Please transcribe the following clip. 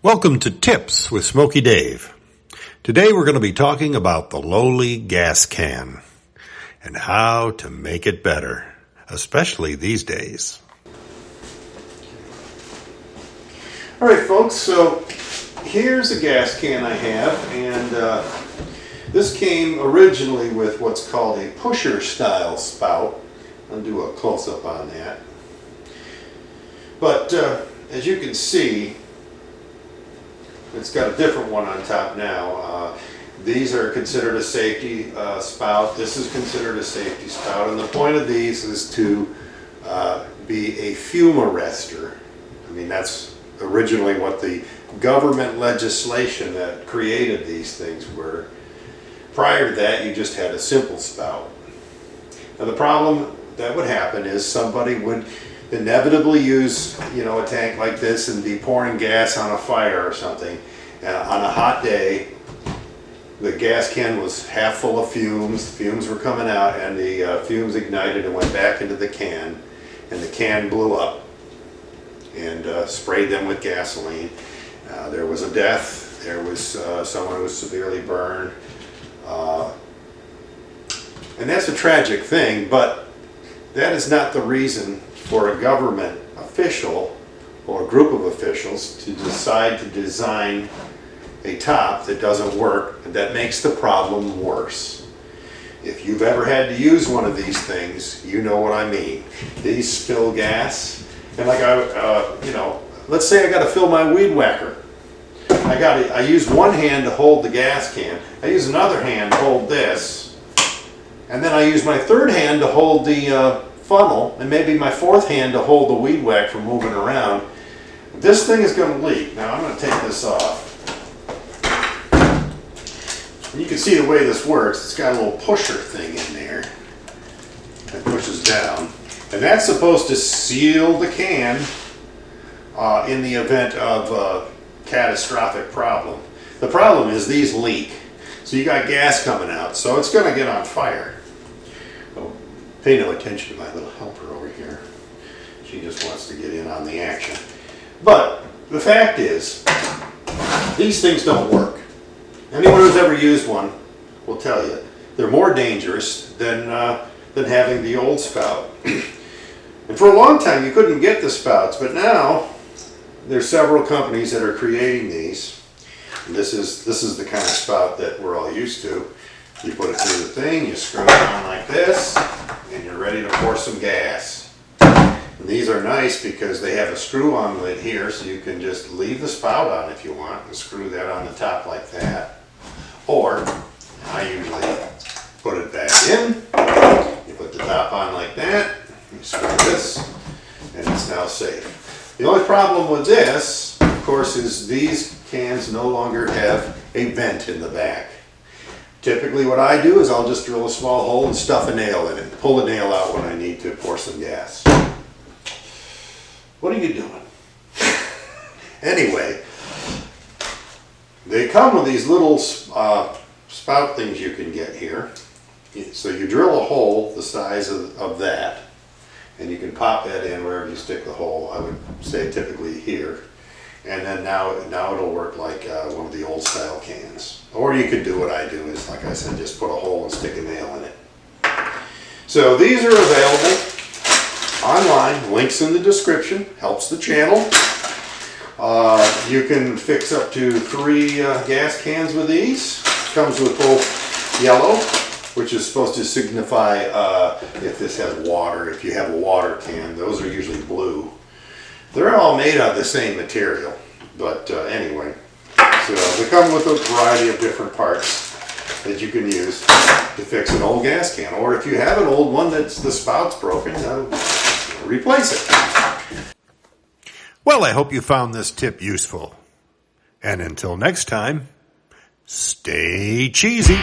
Welcome to Tips with Smokey Dave. Today we're going to be talking about the lowly gas can and how to make it better, especially these days. All right, folks, so here's a gas can I have, and this came originally with what's called a pusher style spout. I'll do a close-up on that. But as you can see, it's got a different one on top now. These are considered a safety spout. This is considered a safety spout, and the point of these is to be a fume arrestor. I mean, that's originally what the government legislation that created these things were. Prior to that, you just had a simple spout. Now, the problem that would happen is somebody would inevitably use, a tank like this and be pouring gas on a fire or something. On a hot day, the gas can was half full of fumes. Fumes were coming out, and the fumes ignited and went back into the can, and the can blew up and sprayed them with gasoline. There was a death. There was someone who was severely burned. And that's a tragic thing, but that is not the reason for a government official or a group of officials to decide to design a top that doesn't work and that makes the problem worse. If you've ever had to use one of these things, you know what I mean. These spill gas, and like let's say I got to fill my weed whacker. I use one hand to hold the gas can. I use another hand to hold this, and then I use my third hand to hold the funnel, and maybe my fourth hand to hold the weed whack from moving around. This thing is going to leak. Now I'm going to take this off. And you can see the way this works. It's got a little pusher thing in there that pushes down, and that's supposed to seal the can in the event of a catastrophic problem. The problem is these leak, so you got gas coming out, so it's going to get on fire. Pay no attention to my little helper over here. She just wants to get in on the action. But the fact is, these things don't work. Anyone who's ever used one will tell you they're more dangerous than having the old spout. And for a long time, you couldn't get the spouts, but now there's several companies that are creating these. And this is the kind of spout that we're all used to. You put it through the thing, you screw it on like this, and you're ready to pour some gas. And these are nice because they have a screw-on lid here, so you can just leave the spout on if you want and screw that on the top like that. Or, I usually put it back in, you put the top on like that, you screw this, and it's now safe. The only problem with this, of course, is these cans no longer have a vent in the back. Typically what I do is I'll just drill a small hole and stuff a nail in it. Pull the nail out when I need to pour some gas. What are you doing? Anyway, they come with these little spout things you can get here. So you drill a hole the size of that, and you can pop that in wherever you stick the hole. I would say typically here. And then now it'll work like one of the old style cans. Or you could do what I do is, like I said, just put a hole and stick a nail in it. So these are available online. Links in the description. Helps the channel. You can fix up to 3 gas cans with these. Comes with both yellow, which is supposed to signify if this has water. If you have a water can, those are usually blue. They're all made out of the same material, but anyway, so they come with a variety of different parts that you can use to fix an old gas can, or if you have an old one that's the spout's broken, replace it. Well, I hope you found this tip useful. And until next time, stay cheesy.